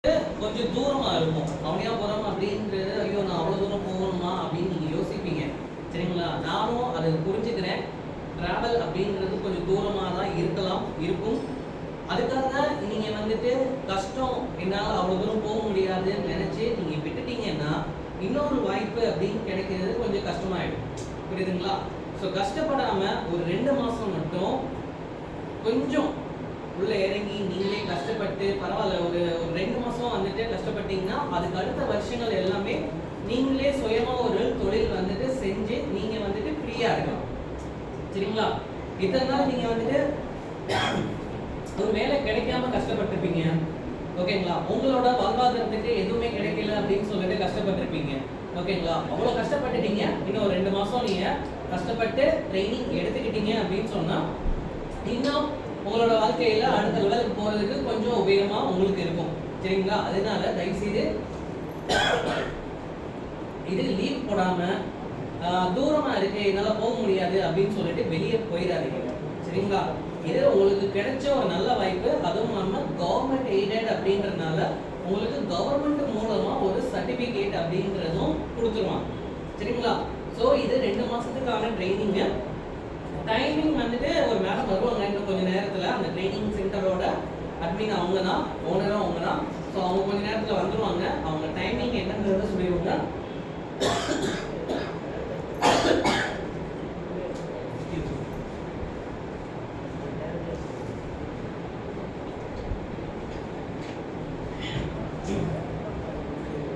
கொஞ்சம் தூரமாக இருக்கும். அவனையா போகிறோம் அப்படின்றது, ஐயோ நான் அவ்வளோ தூரம் போகணுமா அப்படின்னு நீங்கள் யோசிப்பீங்க. சரிங்களா? நானும் அதை புரிஞ்சுக்கிறேன். ட்ராவல் அப்படின்றது கொஞ்சம் தூரமாக தான் இருக்கும். அதுக்காக நீங்கள் வந்துட்டு கஷ்டம், என்னால் அவ்வளோ தூரம் போக முடியாதுன்னு நினச்சி நீங்கள் விட்டுட்டீங்கன்னா இன்னொரு வாய்ப்பு அப்படின்னு கிடைக்கிறது கொஞ்சம் கஷ்டமாயிடும். புரியுதுங்களா? ஸோ கஷ்டப்படாமல் ஒரு 2 மாதம் மட்டும் கொஞ்சம் உள்ள இறங்கி நீங்களே கஷ்டப்பட்டு பரவாயில்ல, ஒரு 2 மாதம் வந்துட்டு கஷ்டப்பட்டீங்கன்னா அதுக்கு அடுத்த வருஷங்கள் எல்லாமே நீங்களே சுயமாக ஒரு தொழில் வந்துட்டு செஞ்சு நீங்கள் வந்துட்டு ஃப்ரீயாக இருக்கலாம். சரிங்களா? இத்தனை நாள் நீங்கள் வந்துட்டு ஒரு வேலை கிடைக்காம கஷ்டப்பட்டிருப்பீங்க. ஓகேங்களா? உங்களோட வாழ்வாதாரத்துக்கு எதுவுமே கிடைக்கல அப்படின்னு சொல்லிட்டு கஷ்டப்பட்டிருப்பீங்க. ஓகேங்களா? அவ்வளோ கஷ்டப்பட்டுட்டீங்க. இன்னும் ஒரு 2 மாதம் நீங்கள் கஷ்டப்பட்டு ட்ரைனிங் எடுத்துக்கிட்டீங்க அப்படின்னு சொன்னால் இன்னும் உங்களோட வாழ்க்கையில் அடுத்த லெவலுக்கு போகிறதுக்கு கொஞ்சம் உபயோகமாக உங்களுக்கு இருக்கும். சரிங்களா? அதனால தயவுசெய்து இது லீவ் போடாமல் தூரமாக இருக்கு என்னால் போக முடியாது அப்படின்னு சொல்லிட்டு வெளியே போயிடாதீங்க. சரிங்களா? இது உங்களுக்கு கிடைச்ச ஒரு நல்ல வாய்ப்பு. அதுவும் இல்லாமல் கவர்மெண்ட் எய்டட் அப்படின்றதுனால உங்களுக்கு கவர்மெண்ட் மூலமாக ஒரு சர்டிஃபிகேட் அப்படின்றதும் கொடுத்துருவாங்க. சரிங்களா? ஸோ இது 2 மாதத்துக்கான ட்ரைனிங்கு. டைமிங் வந்துட்டு ஒரு மேடம் வருவாங்க இன்னும் கொஞ்சம் நேரத்தில். அந்த ட்ரைனிங் சென்டரோட அட்மின் அவங்க தான், ஓனரும் அவங்க தான். ஸோ அவங்க கொஞ்சம் நேரத்தில் வந்துடுவாங்க. அவங்க டைமிங் என்னன்றதை சொல்லிடுவாங்க.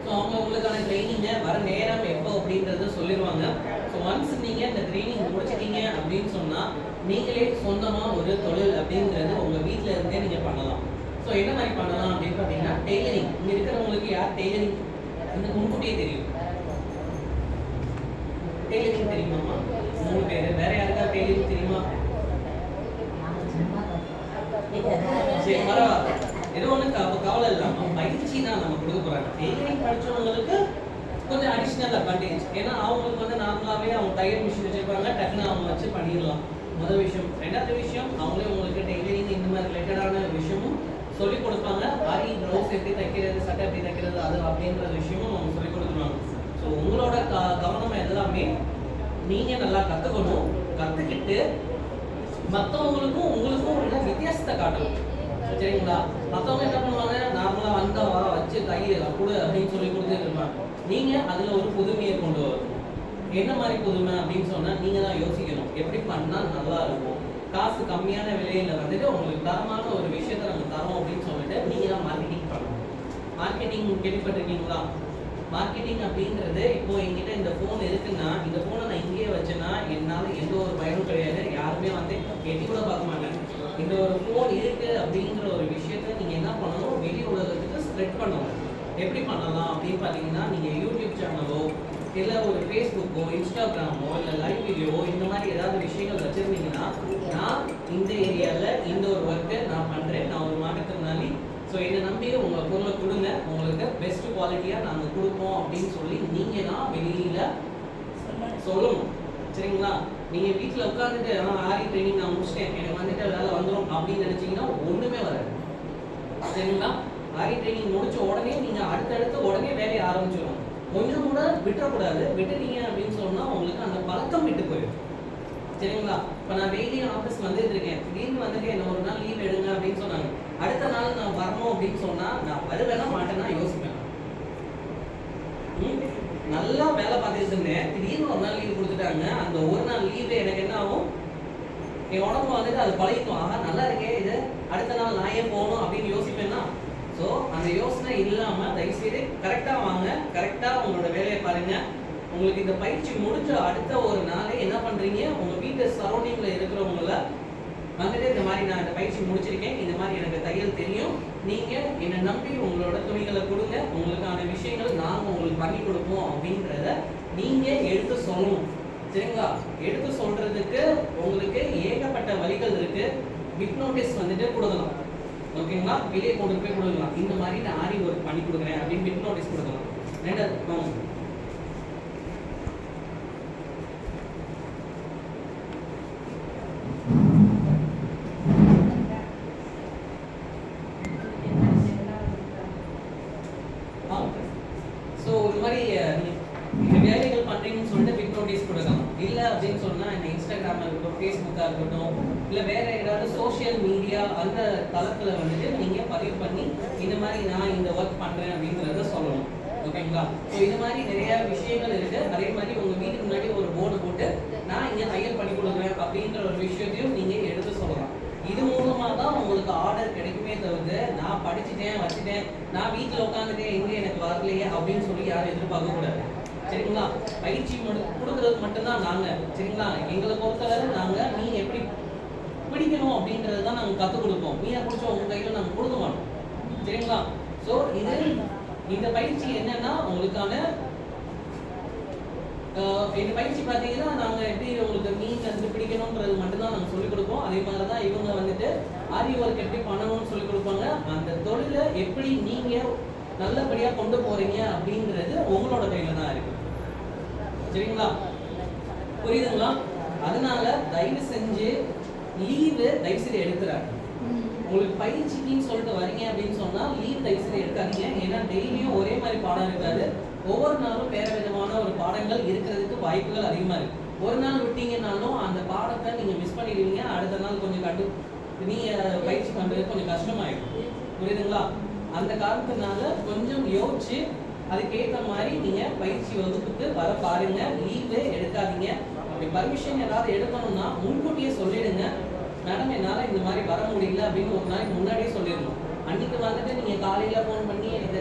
ஸோ அவங்க உங்களுக்கான ட்ரைனிங்கை வர நேரம் எப்போ அப்படின்றத சொல்லிடுவாங்க. ஸோ ஒன்ஸ் நீங்கள் இந்த ட்ரைனிங் முடிச்சிட்டீங்க அப்படின்னு சொன்னால் நீங்களே சொந்தமாக ஒரு தொழில் அப்படிங்கிறது உங்கள் வீட்டில் இருந்தே நீங்கள் பண்ணலாம். ஸோ என்ன மாதிரி பண்ணலாம் அப்படின்னு பார்த்தீங்கன்னா டெய்லரிங். இங்கே இருக்கிறவங்களுக்கு யார் டெய்லரிங் இந்த முன்கூட்டியே தெரியும்? டெய்லரிங் தெரியுமாம்மா? 3 பேர். வேற யாருக்காவது டெய்லரிங் தெரியுமா? சரி, பரவாயில்ல. ஏதோ ஒன்று கவலை இல்லாமல் பயிற்சி தான் நம்ம கொடுக்க போகிறாங்க. டெய்லரிங் படித்தவங்களுக்கு கொஞ்சம் அடிஷ்னல் அட்வான்டேஜ். ஏன்னா அவங்களுக்கு வந்து நார்மலாகவே அவங்க தையல் மிஷின் வச்சுருப்பாங்க, டக்குன்னு அவங்க வச்சு பண்ணிடலாம். முதல் விஷயம். 2வது விஷயம், அவங்களே உங்களுக்கு டெய்லரிங் இந்த மாதிரி ரிலேட்டடான விஷயமும் சொல்லிக் கொடுப்பாங்க. ஆரி ப்ளவுஸ் எப்படி தைக்கிறது, சட்டை எப்படி தைக்கிறது, அது அப்படின்ற விஷயமும் அவங்க சொல்லிக் கொடுத்துருவாங்க. ஸோ உங்களோட கவனம் எல்லாமே நீங்கள் நல்லா கற்றுக்கணும். கற்றுக்கிட்டு மற்றவங்களுக்கும் உங்களுக்கும் உள்ள வித்தியாசத்தை காட்டணும். சரிங்களா? மற்றவங்க என்ன பண்ணுவாங்க, நார்மலாக வந்தால் வர வச்சு தையல் கொடு அப்படின்னு சொல்லி கொடுத்துட்டு இருப்பாங்க. நீங்கள் அதில் ஒரு புதுமையை கொண்டு வரணும். என்ன மாதிரி புதுமை அப்படின்னு சொன்னால் நீங்கள் தான் யோசிக்கணும். எப்படி பண்ணால் நல்லா இருக்கும், காசு கம்மியான விலையில் வந்துட்டு உங்களுக்கு தரமான ஒரு விஷயத்தை நம்ம தரோம் அப்படின்னு சொல்லிட்டு நீங்கள் தான் மார்க்கெட்டிங் பண்ணணும். மார்க்கெட்டிங் கேள்விப்பட்டிருக்கீங்களா? மார்க்கெட்டிங் அப்படின்றது, இப்போ என்கிட்ட இந்த ஃபோன் இருக்குன்னா இந்த ஃபோனை நான் இங்கேயே வச்சேன்னா என்னால் எந்த ஒரு பயனும் கிடையாது. யாருமே வந்து எட்டி கூட பார்க்க மாட்டாங்க. இந்த ஒரு ஃபோன் இருக்கு அப்படிங்கிற ஒரு விஷயத்த நீங்கள் என்ன பண்ணணும், வெளி உலகத்துக்கு ஸ்ப்ரெட் பண்ணணும். எப்படி பண்ணலாம் அப்படின்னு பார்த்தீங்கன்னா, நீங்கள் யூடியூப் சேனலோ இல்லை ஒரு ஃபேஸ்புக்கோ இன்ஸ்டாகிராமோ இல்லை லைவ் வீடியோ இந்த மாதிரி ஏதாவது விஷயங்கள் வச்சுருந்தீங்கன்னா, நான் இந்த ஏரியாவில் இந்த ஒரு ஒர்க்கை நான் பண்ணுறேன், நான் ஒரு மாற்றுத்திறனாளி, ஸோ என்னை நம்பி உங்கள் பொருளை கொடுங்க, உங்களுக்கு பெஸ்ட் குவாலிட்டியாக நாங்கள் கொடுப்போம் அப்படின்னு சொல்லி நீங்கள் தான் வெளியில் சொல்லணும். சரிங்களா? நீங்கள் வீட்டில் உட்காந்துட்டு ஆரி ட்ரைனிங் நான் முடிச்சிட்டேன், எனக்கு வந்துட்டு வேலை வந்துடும் அப்படின்னு நினச்சிங்கன்னா ஒன்றுமே வராது. சரிங்களா? ஆரி ட்ரைனிங் முடிச்ச உடனே நீங்கள் அடுத்தடுத்து உடனே வேலையை ஆரம்பிச்சிடும். கொஞ்சம் கூட விட்டுறக்கூடாது. விட்டுட்டீங்க அப்படின்னு சொன்னால் உங்களுக்கு அந்த பழக்கம் விட்டு போயிடும். சரிங்களா? இப்போ நான் டெய்லியும் ஆஃபீஸ் வந்துட்டு இருக்கேன், திடீர்னு வந்துட்டு என்ன ஒரு நாள் லீவ் எடுங்க அப்படின்னு சொன்னாங்க. அடுத்த நாள் நான் வரணும் அப்படின்னு சொன்னால் நான் வருவேனா மாட்டேன்னா யோசிப்பேன். நல்லா வேலை பார்த்துட்டு இருந்தேன், திடீர்னு ஒரு நாள் லீவ் கொடுத்துட்டாங்க. அந்த ஒரு நாள் லீவு எனக்கு என்ன ஆகும், என் உடம்பு வந்துட்டு அது பழகிக்கும். ஆகா நல்லா இருக்கே இது, அடுத்த நாள் நான் ஏன் போகணும் அப்படின்னு யோசிப்பேன்னா. ஸோ அந்த யோசனை இல்லாமல் தயவுசெய்து கரெக்டாக வாங்க, கரெக்டாக உங்களோட வேலையை பாருங்கள். உங்களுக்கு இந்த பயிற்சி முடிஞ்ச அடுத்த ஒரு நாளே என்ன பண்ணுறீங்க, உங்கள் வீட்டு சரௌண்டிங்கில் இருக்கிறவங்கள வந்துட்டு இந்த மாதிரி நான் இந்த பயிற்சி முடிச்சிருக்கேன், இந்த மாதிரி எனக்கு தையல் தெரியும், நீங்கள் என்னை நம்பி உங்களோட துணிகளை கொடுங்க, உங்களுக்கான விஷயங்கள் நாங்கள் உங்களுக்கு பண்ணி கொடுப்போம் அப்படின்றத நீங்கள் எடுத்து சொல்லணும். சரிங்களா? எடுத்து சொல்கிறதுக்கு உங்களுக்கு ஏகப்பட்ட வழிகள் இருக்குது. பிட் நோட்டீஸ் வந்துட்டு கொடுக்கலாம். ஓகேங்களா? வெளியே கொண்டு போய் கொடுக்கலாம். இந்த மாதிரி நான் ஆரி ஒர்க் பண்ணி கொடுக்குறேன் அப்படின்னு பிட் நோட்டீஸ் கொடுக்கலாம். 2வது ஸோ இது மாதிரி இந்த வேலைகள் பண்ணுறீங்கன்னு சொல்லிட்டு பிக் நோட்டீஸ் கொடுக்கலாம். இல்லை அப்படின்னு சொன்னால் இந்த இன்ஸ்டாகிராமாக இருக்கட்டும், ஃபேஸ்புக்காக இருக்கட்டும், இல்லை வேற ஏதாவது சோஷியல் மீடியா அந்த தளத்தில் வந்துட்டு நீங்கள் பதிவு பண்ணி இந்த மாதிரி நான் இந்த ஒர்க் பண்ணுறேன் அப்படிங்கிறத சொல்லணும். ஓகேங்களா? ஸோ இது மாதிரி நிறைய விஷயங்கள் இருக்கு. அதே மாதிரி உங்கள் வீட்டுக்கு முன்னாடி ஒரு போர்டு போட்டு நான் இங்கே தையல் பண்ணி கொடுக்குறேன் அப்படின்ற ஒரு விஷயத்தையும் நீங்கள் எடுத்து சொல்லலாம். இது மூலமாக தான் உங்களுக்கு ஆர்டர் கிடைக்குமே தவிர்த்து நான் படிச்சுட்டேன் வச்சுட்டேன் நான் வீட்டில் உட்காந்துட்டேன் எங்கே எனக்கு வரலையே அப்படின்னு சொல்லி யாரும் எதிர்பார்க்க கூடாது. சரிங்களா? பயிற்சி கொடுக்கறது மட்டும்தான் நாங்கள். சரிங்களா? எங்களை பொறுத்தவரை நாங்கள் மீன் எப்படி பிடிக்கணும் அப்படின்றது தான் நாங்கள் கற்றுக் கொடுப்போம். மீனை பிடிச்ச உங்கள் கையில் நாங்கள் கொடுக்க மாட்டோம். சரிங்களா? ஸோ இந்த பயிற்சி என்னன்னா உங்களுக்கான இந்த பயிற்சி பார்த்தீங்கன்னா நாங்கள் எப்படி உங்களுக்கு மீன் வந்து பிடிக்கணுன்றது மட்டும்தான் நாங்கள் சொல்லிக் கொடுப்போம். அதே மாதிரி தான் இவங்க வந்துட்டு ஆரி ஒர்க் எப்படி பண்ணணும்னு சொல்லிக் கொடுப்பாங்க. அந்த தொழிலை எப்படி நீங்கள் நல்லபடியாக கொண்டு போறீங்க அப்படிங்கிறது உங்களோட கையில் தான் இருக்கு. சரிங்களா? புரியுதுங்களா? அதனால தயவு செஞ்சு லீவு தயவு செய்து எடுத்துறாங்க. உங்களுக்கு பயிற்சிக்குன்னு சொல்லிட்டு வரீங்க அப்படின்னு சொன்னால் லீவ் தயவு செய்து எடுக்காதீங்க. ஏன்னா டெய்லியும் ஒரே மாதிரி பாடம் இருக்காது. ஒவ்வொரு நாளும் வேற விதமான ஒரு பாடங்கள் இருக்கிறதுக்கு வாய்ப்புகள் அதிகமாக இருக்கு. ஒரு நாள் விட்டீங்கன்னாலும் அந்த பாடத்தை நீங்கள் மிஸ் பண்ணிடுவீங்க. அடுத்த நாள் கொஞ்சம் நீங்கள் பயிற்சி பண்ணுறது கொஞ்சம் கஷ்டமாயிடும். புரியுதுங்களா? அந்த காரணத்தினால கொஞ்சம் யோசிச்சு அதுக்கேற்ற மாதிரி நீங்கள் பயிற்சி வகுப்புக்கு வர பாருங்க. லீவே எடுக்காதீங்க. அப்படி பர்மிஷன் ஏதாவது எடுக்கணும்னா முன்கூட்டியே சொல்லிடுங்க. மேடம் என்னால் இந்த மாதிரி வர முடியல அப்படின்னு ஒரு நாளைக்கு முன்னாடியே சொல்லிடணும். அன்னைக்கு வந்துட்டு நீங்கள் காலையில் ஃபோன் பண்ணி எனக்கு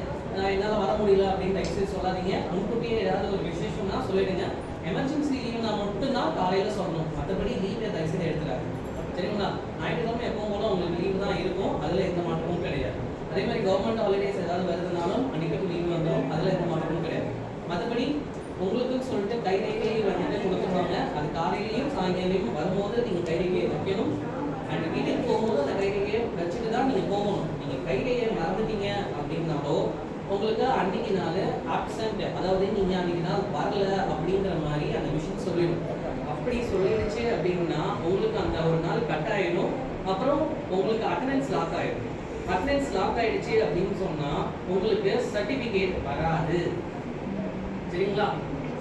என்னால் வர முடியல அப்படின்னு தயவுசெய்து சொல்லாதீங்க. முன்கூட்டியே ஏதாவது ஒரு விசேஷம்னா சொல்லிடுங்க. எமர்ஜென்சி லீவ்னா மட்டும்தான் காலையில் சொல்லணும். மற்றபடி லீவை தயவுசெய்து எடுத்துக்காது. சரிங்களா? ஞாயிற்றுக்கிழமை எப்பவும் போல உங்களுக்கு லீவ் தான் இருக்கும். அதில் எந்த மாற்றமும் கிடையாது. அதே மாதிரி கவர்மெண்ட் ஹாலிடேஸ் ஏதாவது வருதுனாலும் அன்றைக்கும் லீவ் வந்துடும். அதில் எந்த மாற்றமும் கிடையாது. மற்றபடி உங்களுக்குன்னு சொல்லிட்டு கைரேகையை வந்துட்டு கொடுத்துருவாங்க. அது காலையிலையும் சாயங்காலையும் வரும்போது நீங்கள் கைரேகையை வைக்கணும். அண்ட் வீட்டுக்கு போகும்போது அந்த கைரேகையை வச்சுட்டு தான் நீங்கள் போகணும். நீங்கள் கைரேகையை மறந்துட்டீங்க அப்படின்னாலோ உங்களுக்கு அன்றைக்கி நாள் ஆப்சண்ட், அதாவது நீங்கள் அன்றைக்கி நாள் வரல அப்படிங்கிற மாதிரி அந்த விஷயம் சொல்லிடும். அப்படி சொல்லிடுச்சு அப்படின்னா உங்களுக்கு அந்த ஒரு நாள் கட் ஆகிடும். அப்புறம் உங்களுக்கு அட்டண்டன்ஸ் லாக் ஆகிடும். அட்டண்டன்ஸ் லாக் ஆகிடுச்சு அப்படின்னு சொன்னால் உங்களுக்கு சர்டிஃபிகேட் வராது. சரிங்களா?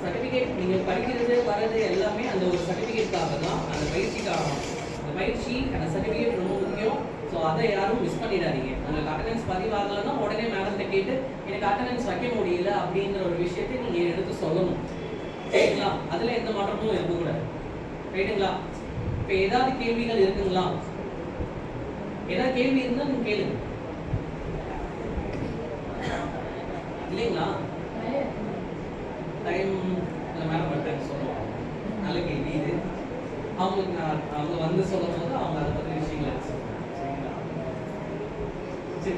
சர்டிஃபிகேட் நீங்கள் படிக்கிறது வர்றது எல்லாமே அந்த ஒரு சர்டிஃபிகேட்காக தான், அந்த பயிற்சிக்காக தான். அந்த பயிற்சி அந்த சர்டிஃபிகேட் ரொம்ப முக்கியம். ஸோ அதை யாரும் மிஸ் பண்ணிடாதீங்க. உங்களுக்கு அட்டண்டன்ஸ் பதிவாகலைன்னா உடனே மேடத்தை கேட்டு எனக்கு அட்டண்டன்ஸ் வைக்க முடியல அப்படின்ற ஒரு விஷயத்தை நீங்கள் எடுத்து சொல்லணும். சரிங்களா? அதில் எந்த மாற்றமும் இருக்கக்கூடாது. ரைட்டுங்களா? இப்போ ஏதாவது கேள்விகள் இருக்குங்களா? ஏதாவது கேள்வி இருந்தால் நீங்கள் கேளுங்க. இல்லைங்களா? டைம் மேடம் பண்ணிட்டேன்னு சொல்லுவாங்க. நல்ல கேள்வி இது. அவங்களுக்கு அவங்க வந்து சொல்லும் போது அவங்க அதை பற்றி விஷயங்களை சொல்லுவாங்க. சரிங்களா? சரி.